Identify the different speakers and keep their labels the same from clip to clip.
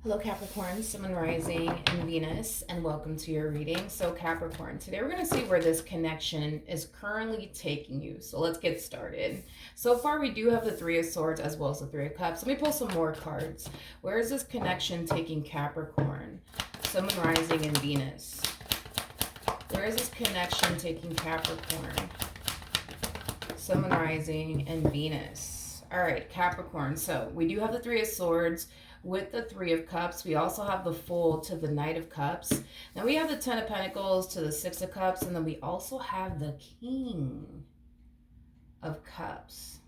Speaker 1: Hello Capricorn, Sun, Rising, and Venus, and welcome to your reading. So Capricorn, today we're going to see where this connection is currently taking you. So let's get started. So far we do have the Three of Swords as well as the Three of Cups. Let me pull some more cards. Where is this connection taking Capricorn, Sun, Rising, and Venus? Where is this connection taking Capricorn, Sun, Rising, and Venus? All right, Capricorn. So we do have the Three of Swords with the Three of Cups. We also have the Fool to the Knight of Cups. Now we have the Ten of Pentacles to the Six of Cups. And then we also have the King of Cups.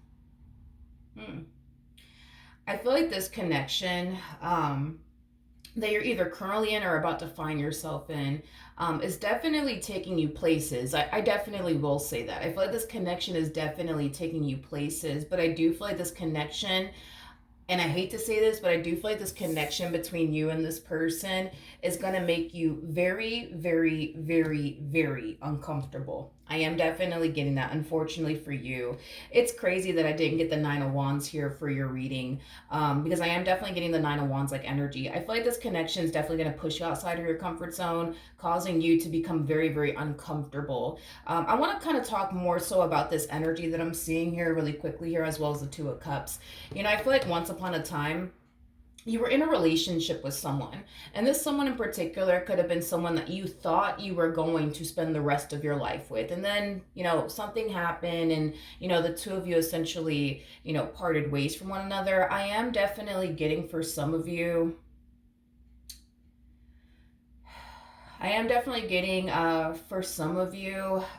Speaker 1: I feel like this connection that you're either currently in or about to find yourself in is definitely taking you places. I definitely will say that. I feel like this connection is definitely taking you places. But I do feel like this connection, and I hate to say this, but I do feel like this connection between you and this person is going to make you very, very, very, very uncomfortable. I am definitely getting that, unfortunately for you. It's crazy that I didn't get the Nine of Wands here for your reading, because I am definitely getting the Nine of Wands like energy. I feel like this connection is definitely going to push you outside of your comfort zone, causing you to become very, very uncomfortable. I want to kind of talk more so about this energy that I'm seeing here really quickly here, as well as the Two of Cups. You know, I feel like once upon a time, you were in a relationship with someone, and this someone in particular could have been someone that you thought you were going to spend the rest of your life with, and then, you know, something happened, and, you know, the two of you essentially, you know, parted ways from one another. I am definitely getting for some of you,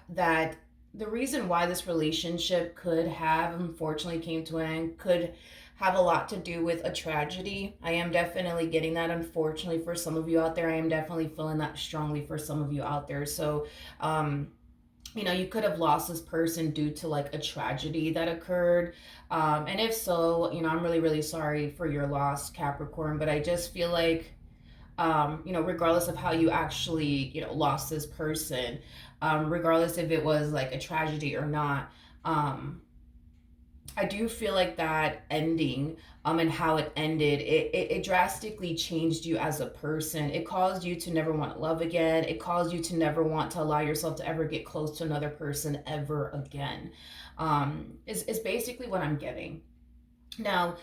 Speaker 1: that the reason why this relationship could have unfortunately came to an end could have a lot to do with a tragedy. I am definitely getting that, unfortunately, for some of you out there. I am definitely feeling that strongly for some of you out there. So, you know, you could have lost this person due to like a tragedy that occurred. And if so, you know, I'm really, really sorry for your loss, Capricorn. But I just feel like, you know, regardless of how you actually, you know, lost this person, regardless if it was like a tragedy or not, I do feel like that ending, and how it ended, it drastically changed you as a person. It caused you to never want to love again. It caused you to never want to allow yourself to ever get close to another person ever again. Is basically what I'm getting. Now,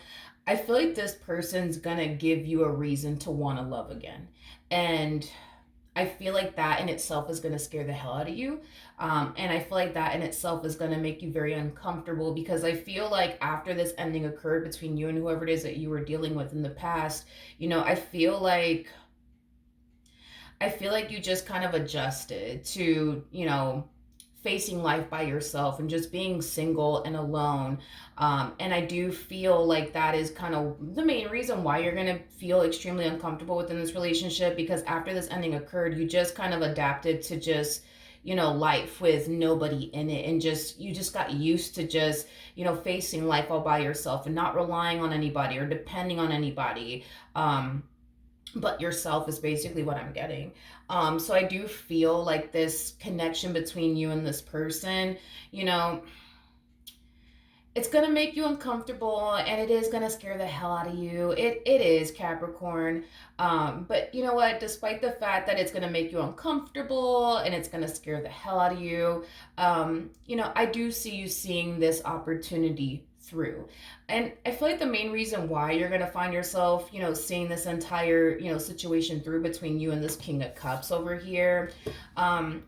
Speaker 1: I feel like this person's gonna give you a reason to want to love again. And I feel like that in itself is going to scare the hell out of you. And I feel like that in itself is going to make you very uncomfortable, because I feel like after this ending occurred between you and whoever it is that you were dealing with in the past, you know, I feel like you just kind of adjusted to, you know, facing life by yourself and just being single and alone. And I do feel like that is kind of the main reason why you're going to feel extremely uncomfortable within this relationship, because after this ending occurred, you just kind of adapted to just, you know, life with nobody in it, and just you just got used to just, you know, facing life all by yourself and not relying on anybody or depending on anybody. But yourself is basically what I'm getting. So I do feel like this connection between you and this person, you know, it's going to make you uncomfortable, and it is going to scare the hell out of you. It is, Capricorn. But you know what? Despite the fact that it's going to make you uncomfortable and it's going to scare the hell out of you, you know, I do see you seeing this opportunity through. And I feel like the main reason why you're going to find yourself, you know, seeing this entire, you know, situation through between you and this King of Cups over here,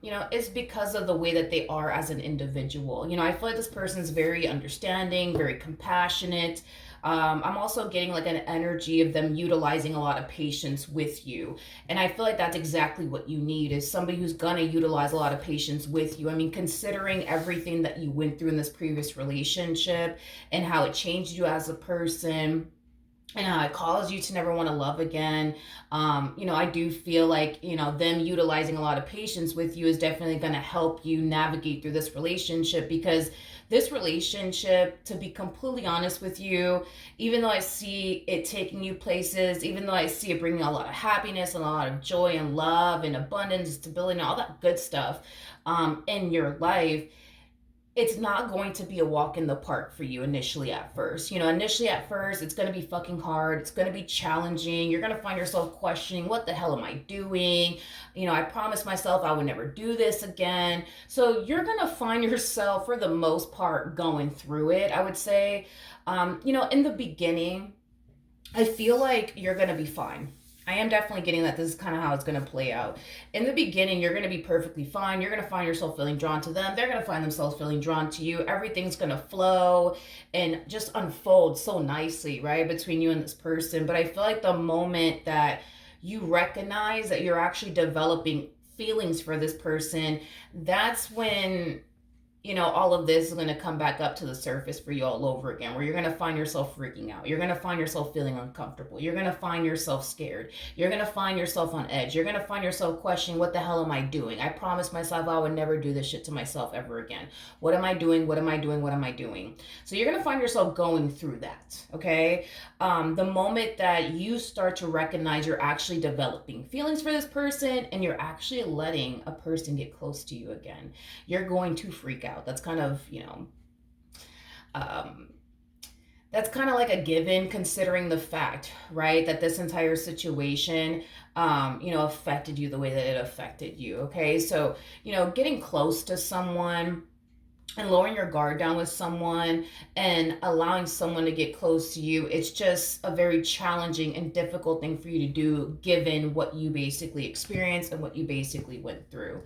Speaker 1: you know, is because of the way that they are as an individual. You know, I feel like this person's very understanding, very compassionate. I'm also getting like an energy of them utilizing a lot of patience with you. And I feel like that's exactly what you need, is somebody who's gonna utilize a lot of patience with you. I mean, considering everything that you went through in this previous relationship and how it changed you as a person, and how it caused you to never want to love again. You know, I do feel like, you know, them utilizing a lot of patience with you is definitely going to help you navigate through this relationship, because this relationship, to be completely honest with you, even though I see it taking you places, even though I see it bringing a lot of happiness and a lot of joy and love and abundance, stability, and all that good stuff in your life, it's not going to be a walk in the park for you initially at first. Initially at first, it's going to be fucking hard. It's going to be challenging. You're going to find yourself questioning, what the hell am I doing? I promised myself I would never do this again. So you're going to find yourself, for the most part, going through it, I would say. In the beginning, I feel like you're going to be fine. I am definitely getting that this is kind of how it's going to play out. In the beginning, you're going to be perfectly fine. You're going to find yourself feeling drawn to them. They're going to find themselves feeling drawn to you. Everything's going to flow and just unfold so nicely, right, between you and this person. But I feel like the moment that you recognize that you're actually developing feelings for this person, that's when all of this is going to come back up to the surface for you all over again, where you're going to find yourself freaking out. You're going to find yourself feeling uncomfortable. You're going to find yourself scared. You're going to find yourself on edge. You're going to find yourself questioning, what the hell am I doing? I promised myself I would never do this shit to myself ever again. What am I doing? What am I doing? What am I doing? So you're going to find yourself going through that, okay? The moment that you start to recognize you're actually developing feelings for this person and you're actually letting a person get close to you again, you're going to freak out. That's kind of, that's kind of like a given, considering the fact, right, that this entire situation, affected you the way that it affected you. Okay. So, getting close to someone and lowering your guard down with someone and allowing someone to get close to you, it's just a very challenging and difficult thing for you to do, given what you basically experienced and what you basically went through.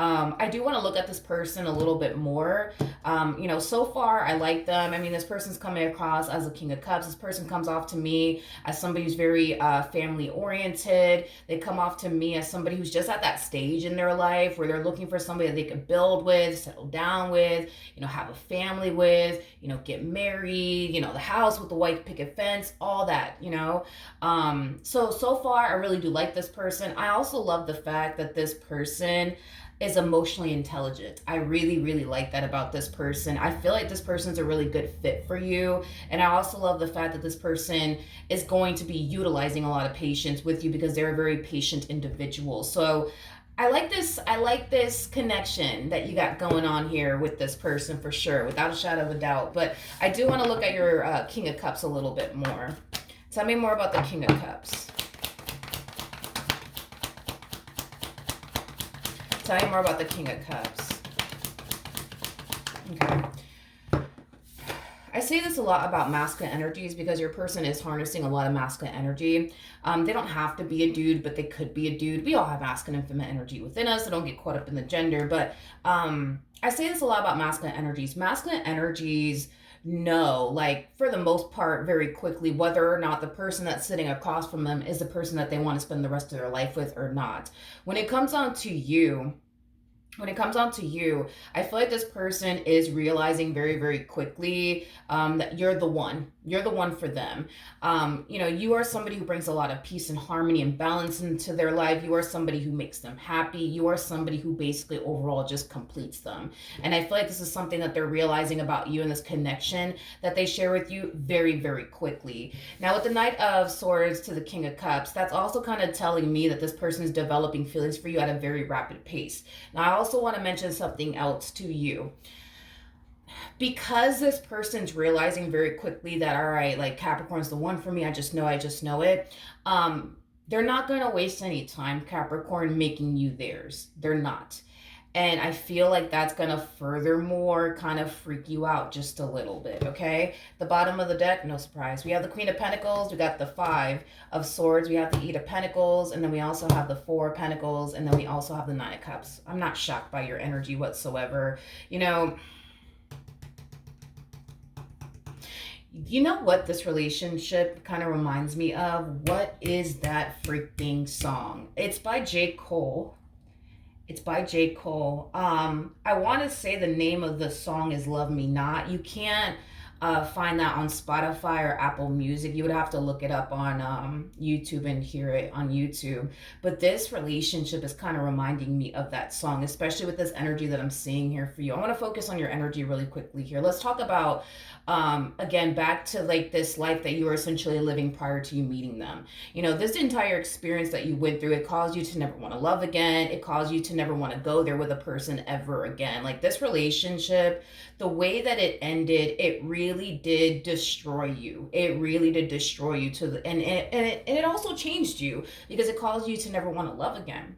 Speaker 1: I do want to look at this person a little bit more. So far I like them. I mean, this person's coming across as a King of Cups. This person comes off to me as somebody who's very family oriented. They come off to me as somebody who's just at that stage in their life where they're looking for somebody that they could build with, settle down with, have a family with, get married, the house with the white picket fence, all that, So far, I really do like this person. I also love the fact that this person is emotionally intelligent. I really, really like that about this person. I feel like this person's a really good fit for you. And I also love the fact that this person is going to be utilizing a lot of patience with you because they're a very patient individual. So I like this connection that you got going on here with this person for sure, without a shadow of a doubt. But I do want to look at your King of Cups a little bit more. Tell me more about the King of Cups. Tell me more about the King of Cups. Okay. I say this a lot about masculine energies because your person is harnessing a lot of masculine energy. They don't have to be a dude, but they could be a dude. We all have masculine and feminine energy within us, so don't get caught up in the gender. But I say this a lot about masculine energies. Masculine energies know, like, for the most part, very quickly, whether or not the person that's sitting across from them is the person that they want to spend the rest of their life with or not. When it comes down to you, I feel like this person is realizing very, very quickly that you're the one. You're the one for them. You are somebody who brings a lot of peace and harmony and balance into their life. You are somebody who makes them happy. You are somebody who basically overall just completes them. And I feel like this is something that they're realizing about you and this connection that they share with you very, very quickly. Now, with the Knight of Swords to the King of Cups, that's also kind of telling me that this person is developing feelings for you at a very rapid pace. Now, I also want to mention something else to you. Because this person's realizing very quickly that, all right, like, Capricorn's the one for me, I just know it. They're not going to waste any time, Capricorn, making you theirs. They're not. And I feel like that's going to furthermore kind of freak you out just a little bit, okay? The bottom of the deck, no surprise. We have the Queen of Pentacles, we got the Five of Swords, we have the Eight of Pentacles, and then we also have the Four of Pentacles, and then we also have the Nine of Cups. I'm not shocked by your energy whatsoever. You know what this relationship kind of reminds me of? What is that freaking song? It's by J. Cole. I want to say the name of the song is Love Me Not. You can't find that on Spotify or Apple Music. You would have to look it up on YouTube and hear it on YouTube. But this relationship is kind of reminding me of that song, especially with this energy that I'm seeing here for you. I want to focus on your energy really quickly here. Let's talk about, again, back to like this life that you were essentially living prior to you meeting them. You know, this entire experience that you went through, it caused you to never want to love again. It caused you to never want to go there with a person ever again. Like this relationship, the way that it ended, it really did destroy you. It really did destroy you to the, and it also changed you because it caused you to never want to love again.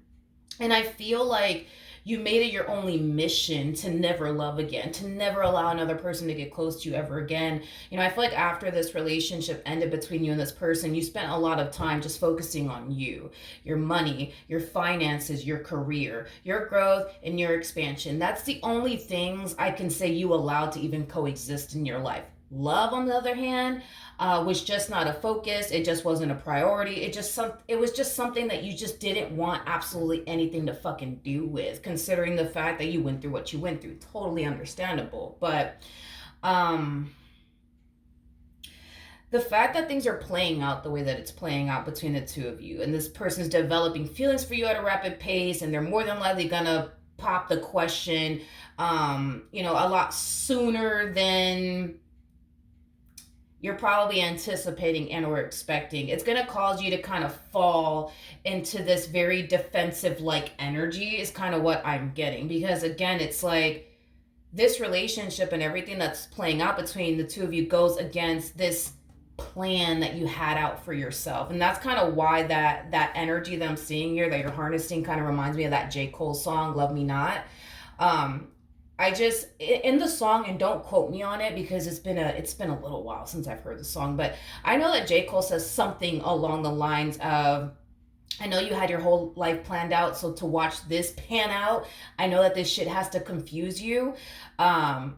Speaker 1: And I feel like you made it your only mission to never love again, to never allow another person to get close to you ever again. You know, I feel like after this relationship ended between you and this person, you spent a lot of time just focusing on you, your money, your finances, your career, your growth, and your expansion. That's the only things I can say you allowed to even coexist in your life. Love, on the other hand, was just not a focus. It just wasn't a priority. It was just something that you just didn't want absolutely anything to fucking do with, considering the fact that you went through what you went through. Totally understandable. But the fact that things are playing out the way that it's playing out between the two of you, and this person's developing feelings for you at a rapid pace, and they're more than likely gonna pop the question, a lot sooner than you're probably anticipating and or expecting. It's going to cause you to kind of fall into this very defensive like energy is kind of what I'm getting, because again, it's like this relationship and everything that's playing out between the two of you goes against this plan that you had out for yourself. And that's kind of why that energy that I'm seeing here that you're harnessing kind of reminds me of that J. Cole song, Love Me Not. I just, in the song, and don't quote me on it because it's been a little while since I've heard the song, but I know that J. Cole says something along the lines of, I know you had your whole life planned out, so to watch this pan out, I know that this shit has to confuse you. And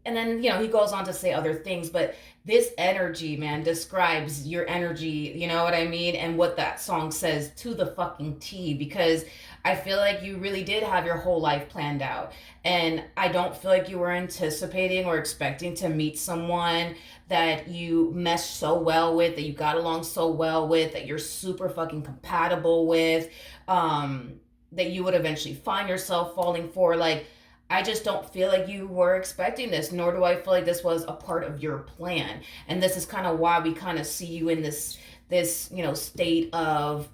Speaker 1: then, he goes on to say other things, but this energy, man, describes your energy, you know what I mean? And what that song says to the fucking T, because I feel like you really did have your whole life planned out. And I don't feel like you were anticipating or expecting to meet someone that you meshed so well with, that you got along so well with, that you're super fucking compatible with, that you would eventually find yourself falling for. Like, I just don't feel like you were expecting this, nor do I feel like this was a part of your plan. And this is kind of why we kind of see you in this state of,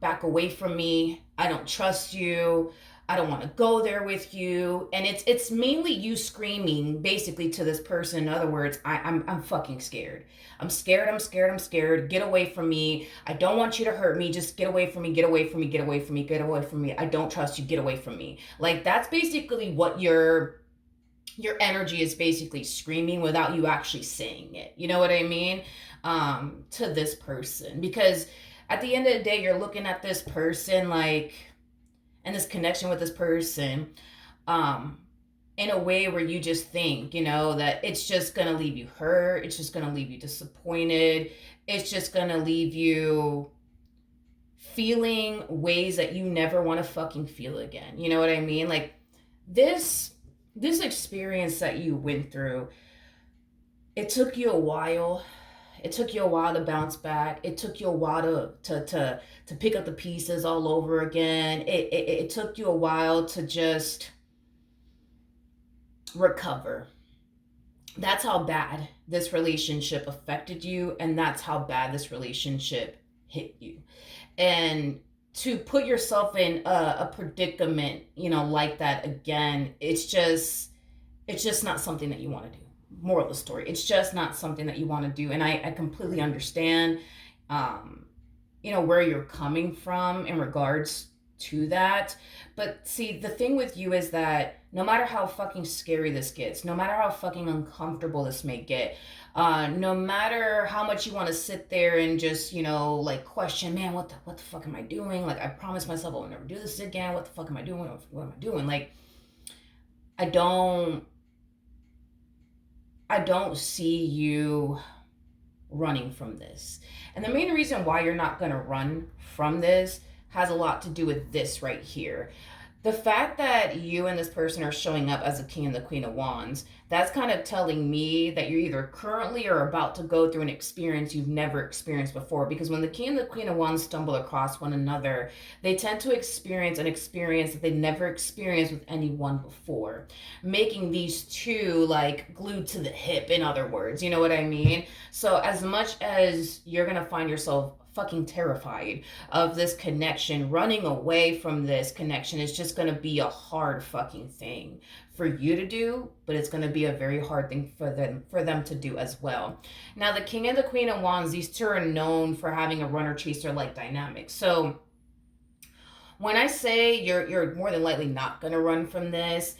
Speaker 1: back away from me. I don't trust you. I don't want to go there with you. And it's mainly you screaming basically to this person. In other words, I'm fucking scared. I'm scared. Get away from me. I don't want you to hurt me. Just get away from me. Get away from me. I don't trust you. Get away from me. Like, that's basically what your energy is basically screaming without you actually saying it. You know what I mean? To this person. Because at the end of the day, you're looking at this person like, and this connection with this person, in a way where you just think, that it's just going to leave you hurt. It's just going to leave you disappointed. It's just going to leave you feeling ways that you never want to fucking feel again. You know what I mean? Like, this experience that you went through, it took you a while. It took you a while to bounce back. It took you a while to pick up the pieces all over again. It took you a while to just recover. That's how bad this relationship affected you, and that's how bad this relationship hit you. And to put yourself in a predicament, like that again, it's just not something that you want to do. Moral of the story, it's just not something that you want to do. And I completely understand where you're coming from in regards to that. But see, the thing with you is that no matter how fucking scary this gets, no matter how fucking uncomfortable this may get, no matter how much you want to sit there and just question, man, what the fuck am I doing? Like, I promised myself I will never do this again. What the fuck am I doing? What am I doing? Like, I don't see you running from this. And the main reason why you're not going to run from this has a lot to do with this right here. The fact that you and this person are showing up as a king and the queen of wands, that's kind of telling me that you're either currently or about to go through an experience you've never experienced before. Because when the king and the queen of wands stumble across one another, they tend to experience an experience that they never experienced with anyone before, making these two like glued to the hip, in other words. You know what I mean? So as much as you're gonna find yourself fucking terrified of this connection, running away from this connection is just going to be a hard fucking thing for you to do, but it's going to be a very hard thing for them to do as well. Now the king and the queen of wands, these two are known for having a runner chaser like dynamic. So when I say you're more than likely not going to run from this,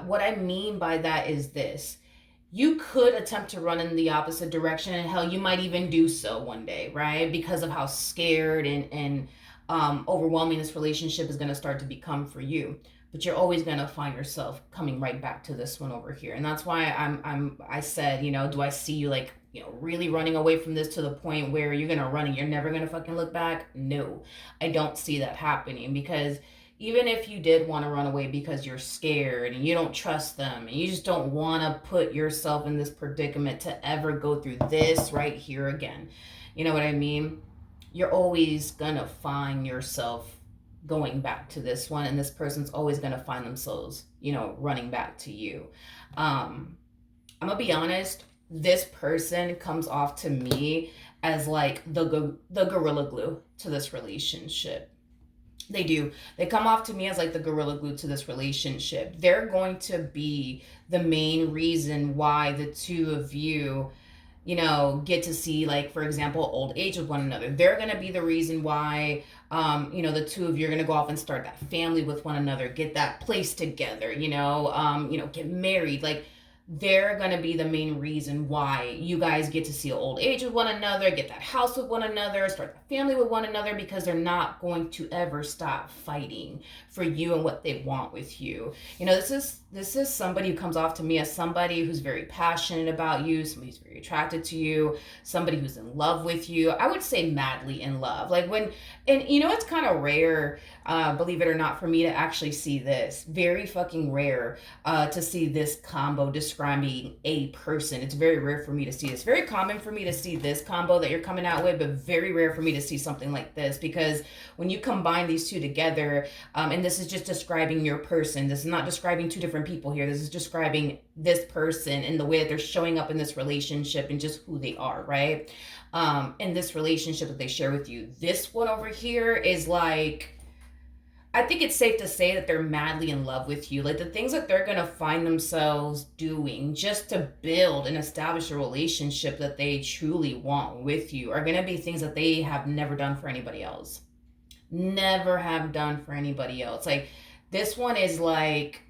Speaker 1: what I mean by that is this: you could attempt to run in the opposite direction, and hell, you might even do so one day, right? Because of how scared and overwhelming this relationship is going to start to become for you. But you're always going to find yourself coming right back to this one over here, and that's why I said, do I see you like, really running away from this to the point where you're going to run and you're never going to fucking look back? No, I don't see that happening, because even if you did want to run away because you're scared and you don't trust them and you just don't want to put yourself in this predicament to ever go through this right here again, you know what I mean? You're always going to find yourself going back to this one, and this person's always going to find themselves, running back to you. I'm going to be honest, this person comes off to me as like the gorilla glue to this relationship. They do. They come off to me as like the gorilla glue to this relationship. They're going to be the main reason why the two of you, get to see, like, for example, old age with one another. They're going to be the reason why, the two of you are going to go off and start that family with one another, get that place together, get married. Like, they're going to be the main reason why you guys get to see old age with one another, get that house with one another, start a family with one another, because they're not going to ever stop fighting for you and what they want with you. This is somebody who comes off to me as somebody who's very passionate about you, somebody who's very attracted to you, somebody who's in love with you. I would say madly in love. It's kind of rare, believe it or not, for me to actually see this. Very fucking rare to see this combo describing a person. It's very rare for me to see this. Very common for me to see this combo that you're coming out with, but very rare for me to see something like this, because when you combine these two together, and this is just describing your person. This is not describing two different people here. This is describing this person and the way that they're showing up in this relationship and just who they are, right? In this relationship that they share with you. This one over here is like, I think it's safe to say that they're madly in love with you. Like, the things that they're going to find themselves doing just to build and establish a relationship that they truly want with you are going to be things that they have never done for anybody else. Never have done for anybody else. Like, this one is like,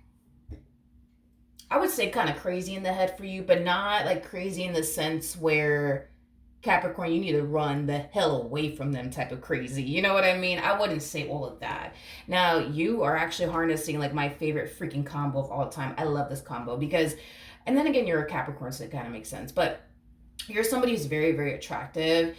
Speaker 1: I would say kind of crazy in the head for you, but not like crazy in the sense where, Capricorn, you need to run the hell away from them type of crazy. You know what I mean? I wouldn't say all of that. Now, you are actually harnessing like my favorite freaking combo of all time. I love this combo because, and then again, you're a Capricorn, so it kind of makes sense. But you're somebody who's very, very attractive.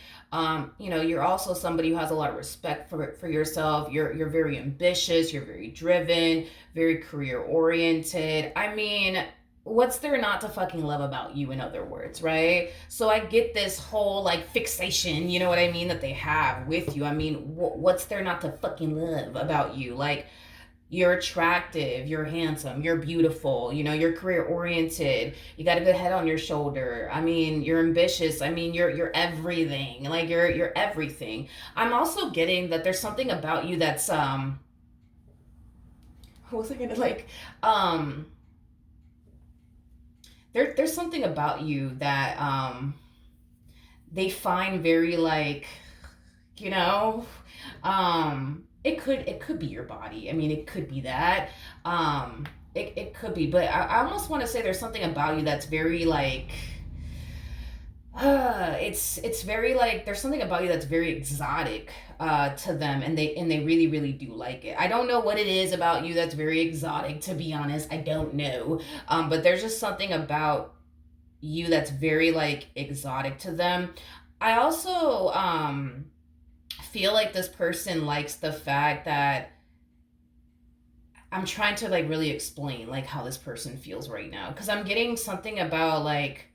Speaker 1: You're also somebody who has a lot of respect for yourself. You're very ambitious. You're very driven, very career oriented. I mean, what's there not to fucking love about you, in other words, right? So I get this whole like fixation, you know what I mean, that they have with you. I mean, what's there not to fucking love about you? Like, you're attractive, you're handsome, you're beautiful, you're career oriented, you got a good head on your shoulder. I mean, you're ambitious. I mean, you're everything. Like, you're everything. I'm also getting that there's something about you that's what was I gonna like there's something about you that they find very like, you know, it could be your body. I mean, it could be that. It could be, but I almost want to say there's something about you that's very like, it's very like, there's something about you that's very exotic to them, and they really, really do like it. I don't know what it is about you that's very exotic, to be honest. I don't know. But there's just something about you that's very like exotic to them. I also feel like this person likes the fact that, I'm trying to like really explain like how this person feels right now, because I'm getting something about like,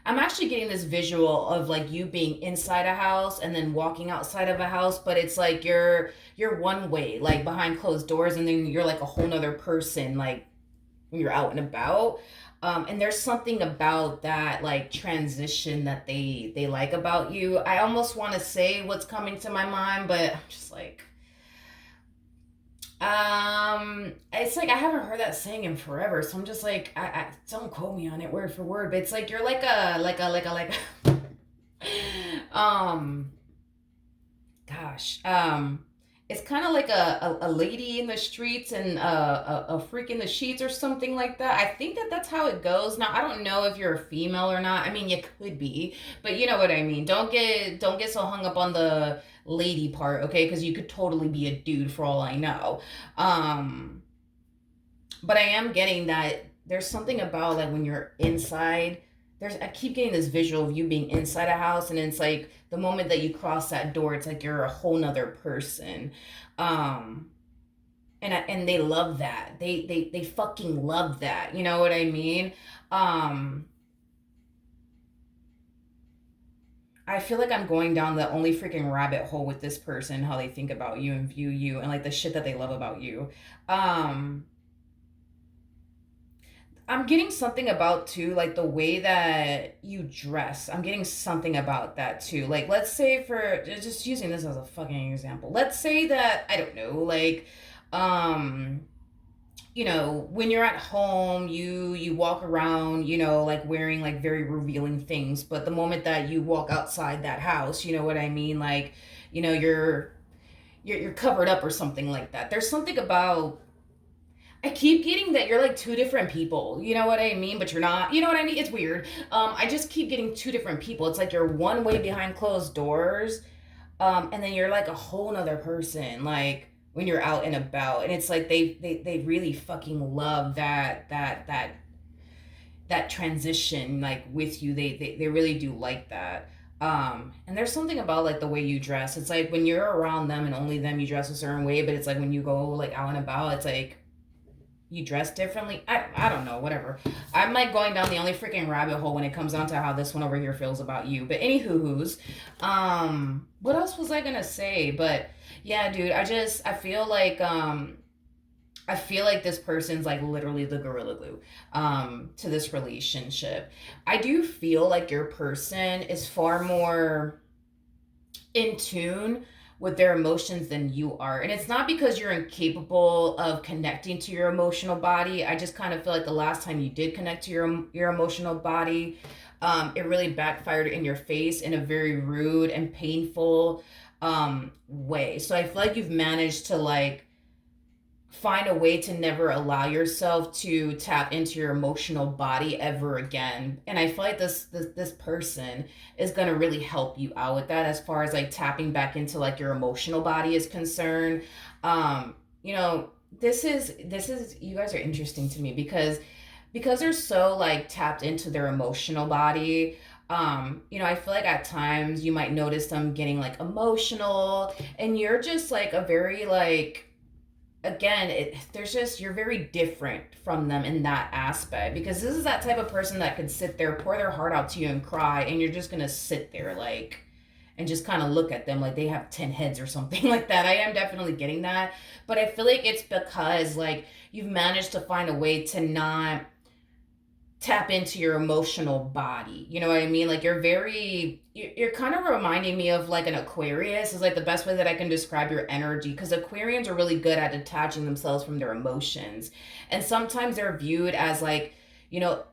Speaker 1: I'm actually getting this visual of like you being inside a house and then walking outside of a house, but it's like you're one way, like behind closed doors, and then you're like a whole nother person, like when you're out and about. And there's something about that like transition that they like about you. I almost want to say what's coming to my mind, but I'm just like, it's like I haven't heard that saying in forever, so I'm just like, I don't quote me on it word for word, but it's like you're like um gosh, it's kind of like a lady in the streets and a freak in the sheets or something like that. I think that that's how it goes. Now I don't know if you're a female or not. I mean, you could be, but you know what I mean. Don't get so hung up on the lady part, okay? Because you could totally be a dude for all I know. Um, but I am getting that there's something about like when you're inside. I keep getting this visual of you being inside a house, and it's like the moment that you cross that door, it's like you're a whole nother person. Um, and they love that. They fucking love that. You know what I mean? Um, I feel like I'm going down the only freaking rabbit hole with this person, how they think about you and view you, and like the shit that they love about you. Um, I'm getting something about too, like the way that you dress. I'm getting something about that too. Like, let's say for just using this as a fucking example. Let's say that I don't know, like, um, when you're at home, you walk around, like wearing like very revealing things. But the moment that you walk outside that house, you know what I mean? Like, you're covered up or something like that. There's something about I keep getting that you're like two different people. You know what I mean? But you're not. You know what I mean? It's weird. I just keep getting two different people. It's like you're one way behind closed doors, and then you're like a whole nother person. Like when you're out and about, and it's like they really fucking love that transition like with you. They really do like that. And there's something about like the way you dress. It's like when you're around them and only them, you dress a certain way. But it's like when you go like out and about, it's like you dress differently. I don't know, whatever. I'm like going down the only freaking rabbit hole when it comes down to how this one over here feels about you. But any hoo-hoos. What else was I gonna say? But yeah, dude, I feel like this person's like literally the gorilla glue to this relationship. I do feel like your person is far more in tune with their emotions than you are. And it's not because you're incapable of connecting to your emotional body. I just kind of feel like the last time you did connect to your emotional body, it really backfired in your face in a very rude and painful way. So I feel like you've managed to like find a way to never allow yourself to tap into your emotional body ever again. And I feel like this person is going to really help you out with that as far as like tapping back into like your emotional body is concerned. um you know this is you guys are interesting to me because they're so like tapped into their emotional body. I feel like at times you might notice them getting like emotional, and you're just like a very like, again, there's just, you're very different from them in that aspect, because this is that type of person that could sit there, pour their heart out to you and cry, and you're just gonna sit there like and just kind of look at them like they have 10 heads or something like that. I am definitely getting that, but I feel like it's because like you've managed to find a way to not tap into your emotional body. You know what I mean? Like you're kind of reminding me of like an Aquarius is like the best way that I can describe your energy, because Aquarians are really good at detaching themselves from their emotions. And sometimes they're viewed as like, you know,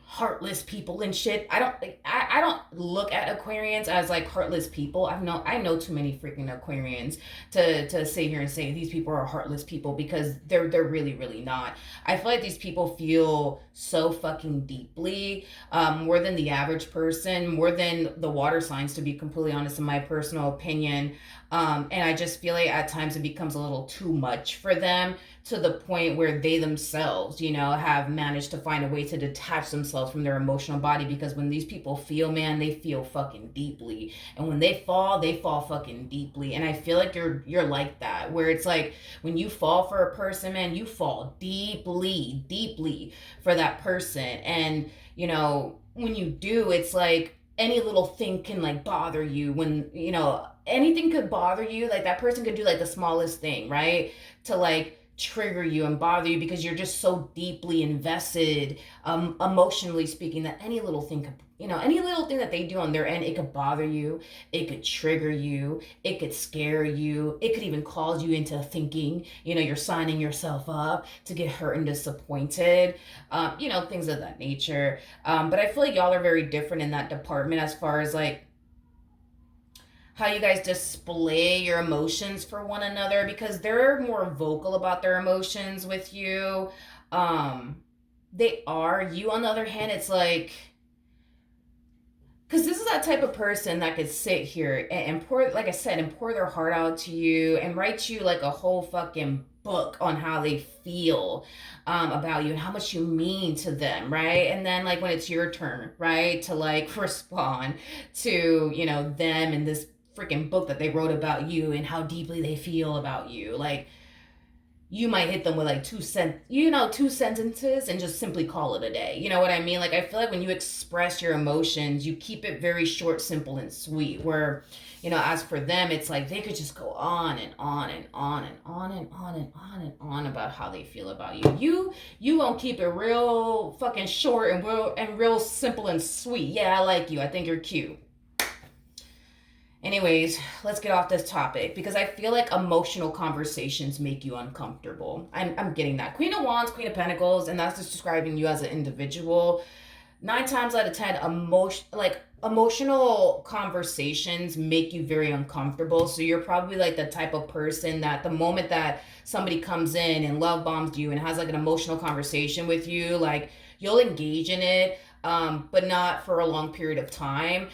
Speaker 1: heartless people and shit. I don't look at Aquarians as like heartless people. I know too many freaking Aquarians to sit here and say these people are heartless people, because they're really really not. I feel like these people feel so fucking deeply, more than the average person, more than the water signs, to be completely honest, in my personal opinion. And I just feel like at times it becomes a little too much for them, to the point where they themselves, have managed to find a way to detach themselves themselves from their emotional body, because when these people feel, man, they feel fucking deeply. And when they fall fucking deeply. And I feel like you're like that, where it's like when you fall for a person, man, you fall deeply, deeply for that person. And, you know, when you do, it's like any little thing can like bother you. When, you know, anything could bother you, like that person could do like the smallest thing, right, to like trigger you and bother you, because you're just so deeply invested, emotionally speaking, that any little thing could, you know, any little thing that they do on their end, it could bother you, it could trigger you, it could scare you, it could even cause you into thinking, you know, you're signing yourself up to get hurt and disappointed, you know, things of that nature. But I feel like y'all are very different in that department, as far as like how you guys display your emotions for one another, because they're more vocal about their emotions with you. Um, they are. You, on the other hand, it's like, because this is that type of person that could sit here and pour, like I said, and pour their heart out to you and write you like a whole fucking book on how they feel, about you and how much you mean to them, right? And then like when it's your turn, right, to like respond to, you know, them and this freaking book that they wrote about you and how deeply they feel about you, like you might hit them with like two sentences and just simply call it a day. You know what I mean? Like I feel like when you express your emotions, you keep it very short, simple, and sweet. Where, you know, as for them, it's like they could just go on and on and on and on and on and on and on about how they feel about you. You won't keep it real fucking short and real simple and sweet. Yeah, I like you. I think you're cute. Anyways, let's get off this topic, because I feel like emotional conversations make you uncomfortable. I'm getting that. Queen of Wands, Queen of Pentacles, and that's just describing you as an individual. 9 times out of 10, emotional conversations make you very uncomfortable. So you're probably like the type of person that the moment that somebody comes in and love bombs you and has like an emotional conversation with you, like you'll engage in it, but not for a long period of time.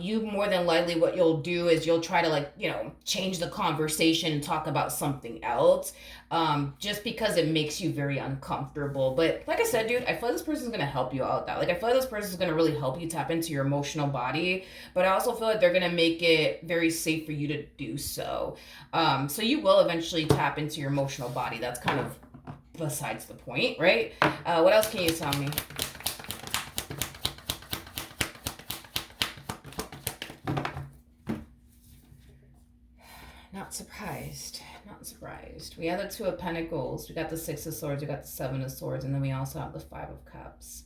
Speaker 1: You more than likely, what you'll do is you'll try to like, you know, change the conversation and talk about something else, just because it makes you very uncomfortable. But like I said, dude, I feel like this person's gonna help you out with that. Like I feel like this person's gonna really help you tap into your emotional body, but I also feel like they're gonna make it very safe for you to do so. So you will eventually tap into your emotional body. That's kind of besides the point, right? What else can you tell me? Not surprised. Not surprised. We have the Two of Pentacles. We got the Six of Swords. We got the Seven of Swords. And then we also have the Five of Cups.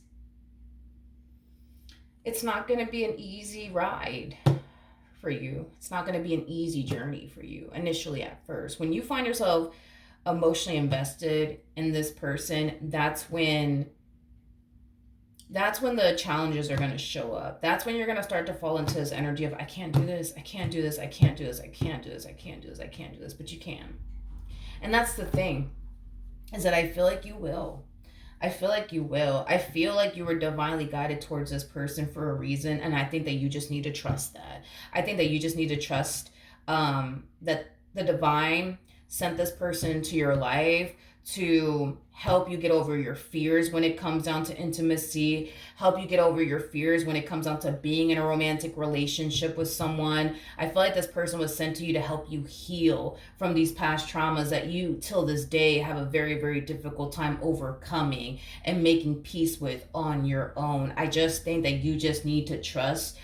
Speaker 1: It's not going to be an easy ride for you. It's not going to be an easy journey for you initially at first. When you find yourself emotionally invested in this person, that's when the challenges are going to show up. That's when you're going to start to fall into this energy of, I can't do this, I can't do this, I can't do this, I can't do this, I can't do this, I can't do this, but you can. And that's the thing, is that I feel like you will. I feel like you will. I feel like you were divinely guided towards this person for a reason, and I think that you just need to trust that. I think that you just need to trust, that the divine sent this person into your life to help you get over your fears when it comes down to intimacy, help you get over your fears when it comes down to being in a romantic relationship with someone. I feel like this person was sent to you to help you heal from these past traumas that you, till this day, have a very, very difficult time overcoming and making peace with on your own. I just think that you just need to trust,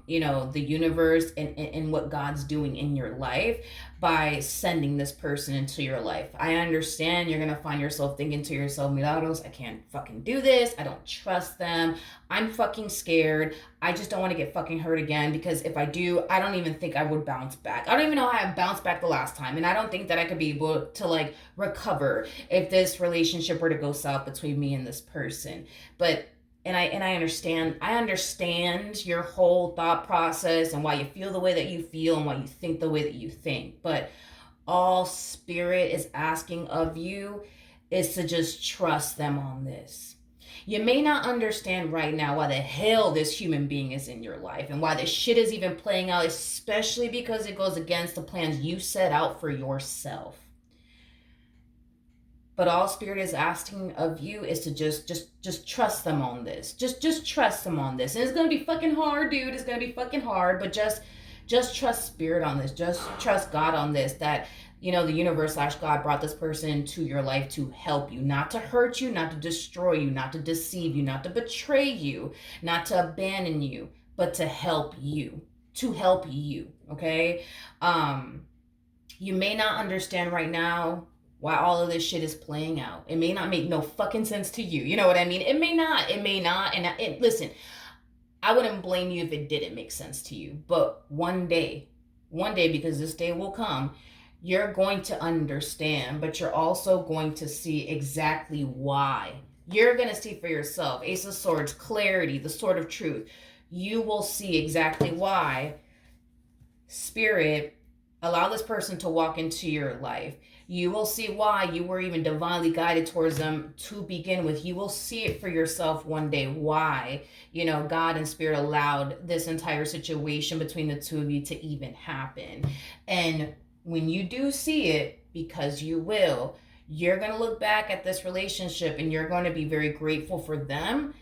Speaker 1: you know, the universe and what God's doing in your life by sending this person into your life. I understand you're gonna find yourself thinking to yourself, Milagros, I can't fucking do this. I don't trust them. I'm fucking scared. I just don't want to get fucking hurt again, because if I do, I don't even think I would bounce back. I don't even know how I bounced back the last time, and I don't think that I could be able to like recover if this relationship were to go south between me and this person. But and I understand your whole thought process and why you feel the way that you feel and why you think the way that you think. But all spirit is asking of you is to just trust them on this. You may not understand right now why the hell this human being is in your life and why this shit is even playing out, especially because it goes against the plans you set out for yourself. But all spirit is asking of you is to just trust them on this. Just trust them on this. And it's gonna be fucking hard, dude. It's gonna be fucking hard, but just trust spirit on this. Just trust God on this. That the universe / God brought this person into your life to help you, not to hurt you, not to destroy you, not to deceive you, not to betray you, not to abandon you, but to help you. To help you. Okay? You may not understand right now why all of this shit is playing out. It may not make no fucking sense to you. You know what I mean? It may not. It may not. And listen, I wouldn't blame you if it didn't make sense to you. But one day, because this day will come, you're going to understand, but you're also going to see exactly why. You're going to see for yourself. Ace of Swords, clarity, the sword of truth. You will see exactly why Spirit allow this person to walk into your life. You will see why you were even divinely guided towards them to begin with. You will see it for yourself one day why, God and Spirit allowed this entire situation between the two of you to even happen. And when you do see it, because you will, you're going to look back at this relationship and you're going to be very grateful for them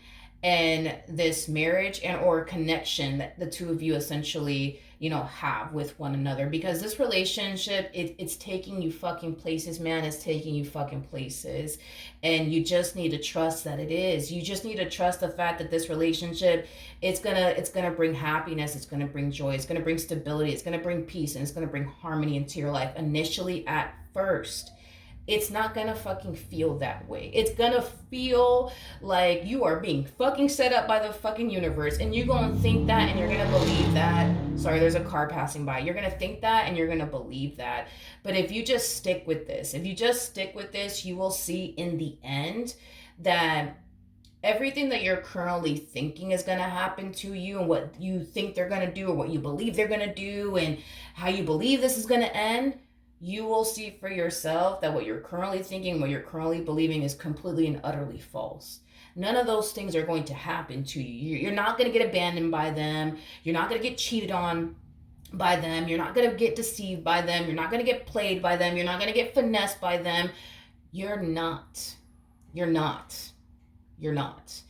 Speaker 1: and this marriage and or connection that the two of you essentially have with one another, because this relationship, it's taking you fucking places, man. It's taking you fucking places, and you just need to trust that it is. You just need to trust the fact that this relationship, it's gonna bring happiness, it's gonna bring joy, it's gonna bring stability, it's gonna bring peace, and it's gonna bring harmony into your life. Initially, at first, it's not gonna fucking feel that way. It's gonna feel like you are being fucking set up by the fucking universe, and you're gonna think that and you're gonna believe that. Sorry, there's a car passing by. You're gonna think that and you're gonna believe that. But if you just stick with this, you will see in the end that everything that you're currently thinking is going to happen to you, and what you think they're going to do, or what you believe they're going to do, and how you believe this is going to end, you will see for yourself that what you're currently thinking, what you're currently believing is completely and utterly false. None of those things are going to happen to you. You're not going to get abandoned by them. You're not going to get cheated on by them. You're not going to get deceived by them. You're not going to get played by them. You're not going to get finessed by them. You're not. You're not. You're not.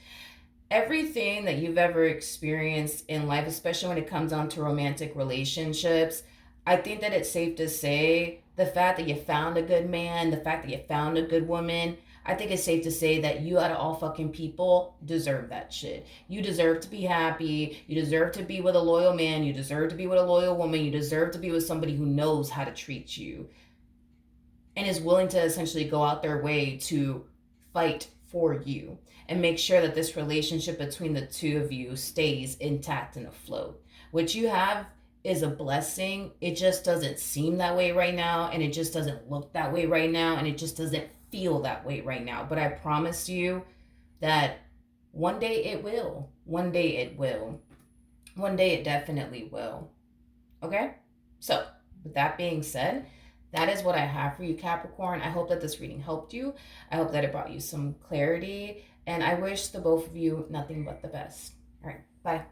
Speaker 1: Everything that you've ever experienced in life, especially when it comes down to romantic relationships, I think that it's safe to say the fact that you found a good man, the fact that you found a good woman, I think it's safe to say that you out of all fucking people deserve that shit. You deserve to be happy. You deserve to be with a loyal man. You deserve to be with a loyal woman. You deserve to be with somebody who knows how to treat you and is willing to essentially go out their way to fight for you and make sure that this relationship between the two of you stays intact and afloat. What you have is a blessing. It just doesn't seem that way right now, and it just doesn't look that way right now, and it just doesn't feel that way right now. But I promise you that one day it will. One day it will. One day it definitely will. Okay? So, with that being said, that is what I have for you, Capricorn. I hope that this reading helped you. I hope that it brought you some clarity. And I wish the both of you nothing but the best. All right. Bye.